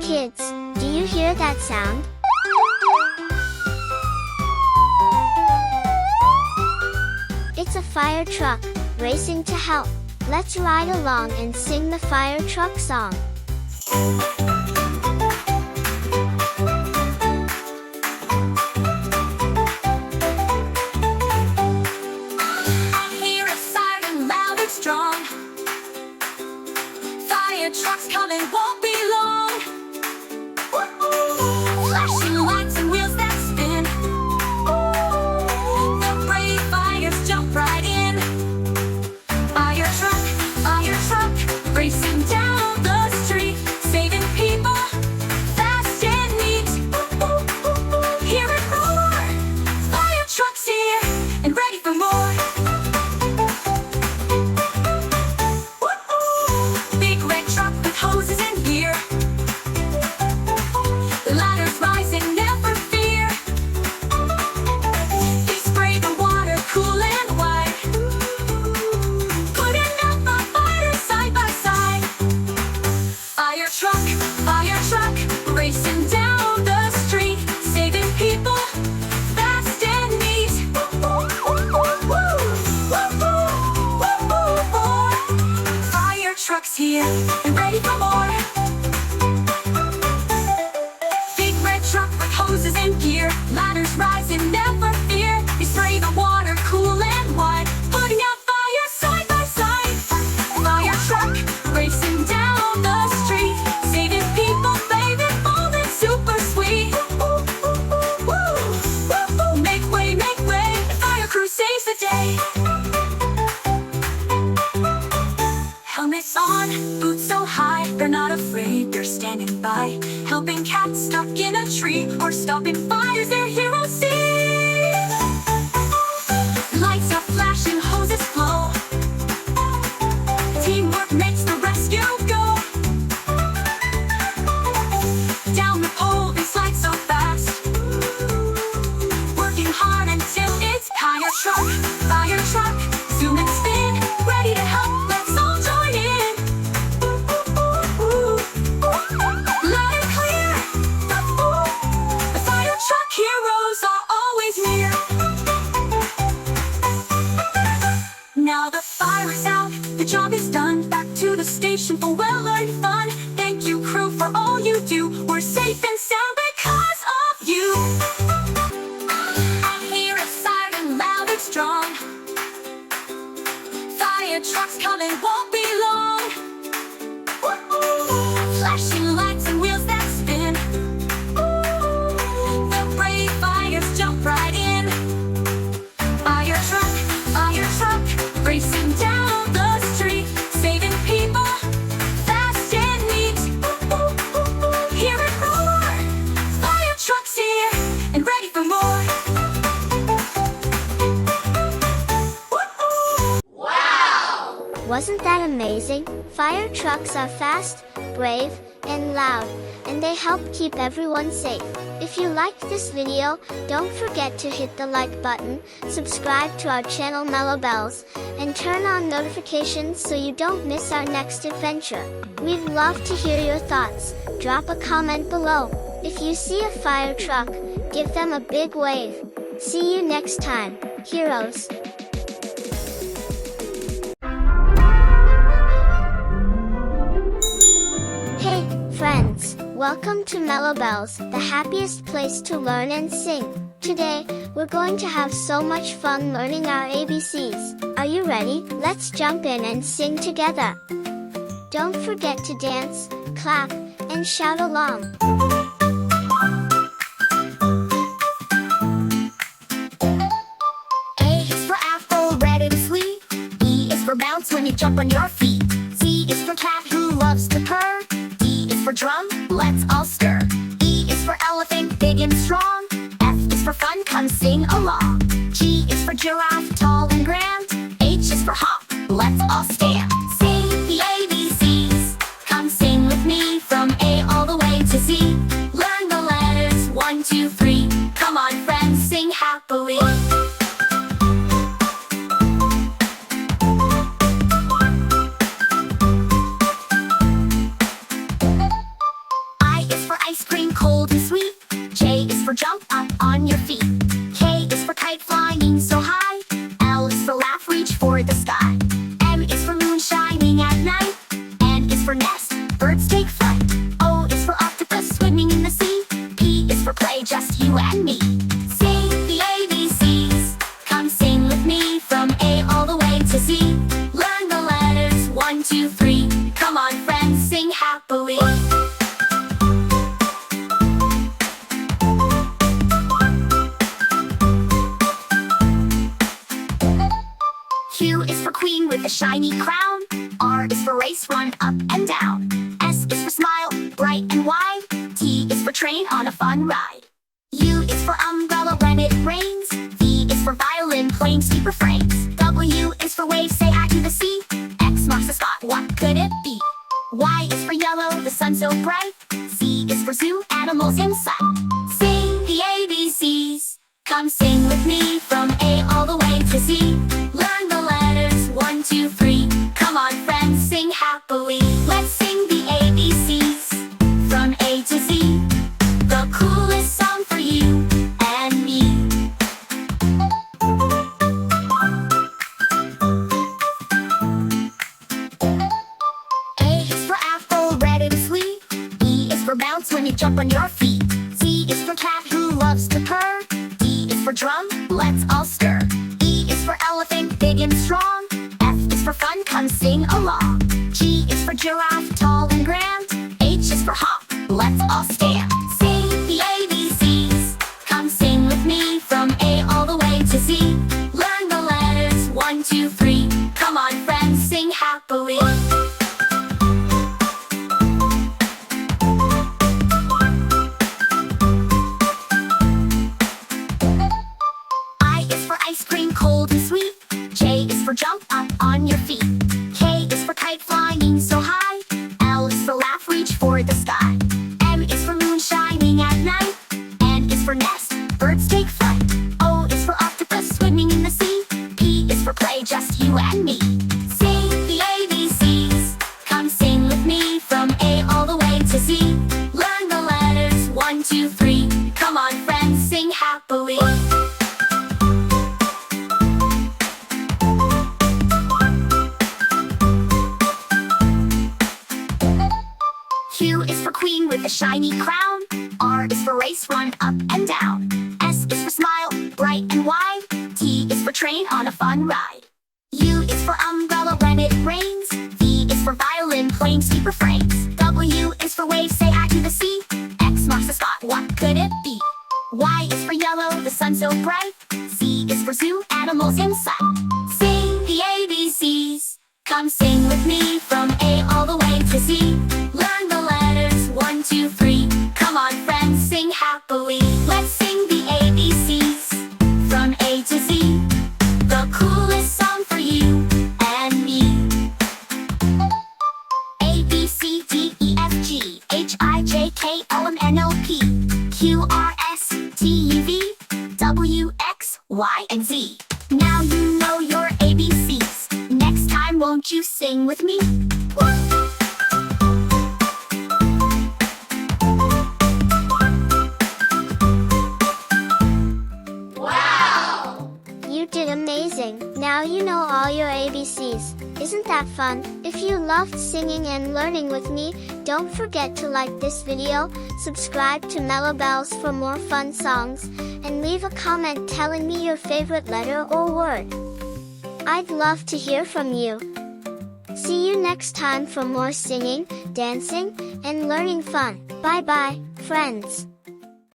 Kids, do you hear that sound? It's a fire truck, racing to help. Let's ride along and sing the fire truck song. I hear a siren loud and strong. Fire trucks coming, won't be long. Flashing lights and wheels that spin. The brave fires jump right in. Fire truck, racing down the street, saving people fast and neat. Hear it roar! Fire truck's here and ready for more. Big red truck with hoses and gear. The ladders rising, never fear. They spray the water cool and wide, putting out the fighters side by side. Fire truck, racing down the street, saving people fast and neat. Fire truck's here and ready for more. Big red truck with hoses and gear, ladders rising, never fear. They spray the water cool and wide, putting out fire side by side. Fire truck, racing down the street, saving people, baby, bold and super sweet. Make way, the fire crew saves the day. Helmets on, boots so high, they're not afraid, they're standing by, helping cats stuck in a tree or stopping fires their heroes see. Lights are flashing, hoses glow. Teamwork makes the rescue go. Down the pole, they slide so fast, working hard until it's fire truck, zoom and spin, ready to help, let's all join in. Loud and clear, the fire truck heroes are always near. Now the fire is out, the job is done, back to the station for well-earned fun. Thank you, crew, for all you do, we're safe and sound because of you. I hear a siren loud and strong. Fire trucks coming, won't be long. Flashing lights and wheels that spin. The brave fires jump right in. Fire truck, racing down the street, saving people fast and neat. Hear it roar! Fire truck's here and ready for more. Wasn't that amazing? Fire trucks are fast, brave, and loud, and they help keep everyone safe. If you liked this video, don't forget to hit the like button, subscribe to our channel Mellow Bells, and turn on notifications so you don't miss our next adventure. We'd love to hear your thoughts. Drop a comment below. If you see a fire truck, give them a big wave. See you next time, heroes. Hey, friends! Welcome to Mellow Bells, the happiest place to learn and sing. Today, we're going to have so much fun learning our ABCs. Are you ready? Let's jump in and sing together. Don't forget to dance, clap, and shout along. A is for apple, red and sweet. B is for bounce when you jump on your feet. C is for cat who loves to purr. D is for drum, let's all stir. E is for elephant, big and strong. F is for fun, come sing along. G is for giraffe, tall and grand. H is for hop, let's all stand. Sing the ABCs, come sing with me from A all the way to Z. Learn the letters 1, 2, 3. Come on friends, sing happily. I is ice cream, cold and sweet. J is for jump up on your feet. K is for kite flying so high. L is for laugh, reach for the sky. M is for moon shining at night. N is for nest, birds take flight. O is for octopus swimming in the sea. P is for play, just you and me. Sing the ABCs. Come sing with me from A all the way to Z. Learn the letters 1, 2, 3. Come on, friends, sing happily. Q is for queen with a shiny crown. R is for race, run up and down. S is for smile, bright and wide. T is for train on a fun ride. U is for umbrella when it rains. V is for violin playing steep refrains. W is for wave, say hi to the sea. X marks the spot, what could it be? Y is for yellow, the sun so bright. Z is for zoo, animals in sight. Sing the ABCs. Come sing with me from A all the way to Z. Learn the letters 1, 2, 3. Come on, friends, sing happily. Let's sing the ABCs from A to Z. The coolest song for you and me. A is for apple, red and sweet. B is for bounce when you jump on your feet. C is for cat who loves to purr. D is for drum, let's all stir. E is for elephant, big and strong. F is for fun, come sing along. G is for giraffe, tall and grand. H is for hop, let's all stand. Sing the ABCs. Come sing with me from A all the way to Z. Learn the letters 1, 2, 3. Come on, friends, sing happily. I is for ice cream, cold and sweet. J is for jump up on your feet. K is for kite flying so high. L is for laugh, reach for the sky. M is for moon shining at night. N is for nest, birds take flight. O is for octopus swimming in the sea. P is for play, just you and me. Sing the ABCs. Come sing with me from A all the way to Z. Learn the letters 1, 2, 3. Come on, friends, sing happily. Q is for queen with a shiny crown. R is for race, run up and down. S is for smile, bright and wide. T is for train on a fun ride. U is for umbrella when it rains. V is for violin playing steep refrains. W is for wave, say hi to the sea. X marks the spot, what could it be? Y is for yellow, the sun so bright. Z is for zoo, animals in sight. Sing the ABCs. Come sing with me from A all the way to Z. Learn the letters 1, 2, 3. Come on, friends, sing happily. Let's sing the ABCs from A to Z. The coolest song for you and me. A, B, C, D, E, F, G, H, I, J, K, L, M, N, O, P, Q, R, S, T, U, V, W, X, Y, and Z. Now you know your ABCs. Next time, won't you sing with me? You did amazing. Now you know all your ABCs. Isn't that fun? If you loved singing and learning with me, don't forget to like this video, subscribe to Mellow Bells for more fun songs, and leave a comment telling me your favorite letter or word. I'd love to hear from you. See you next time for more singing, dancing, and learning fun. Bye bye, friends.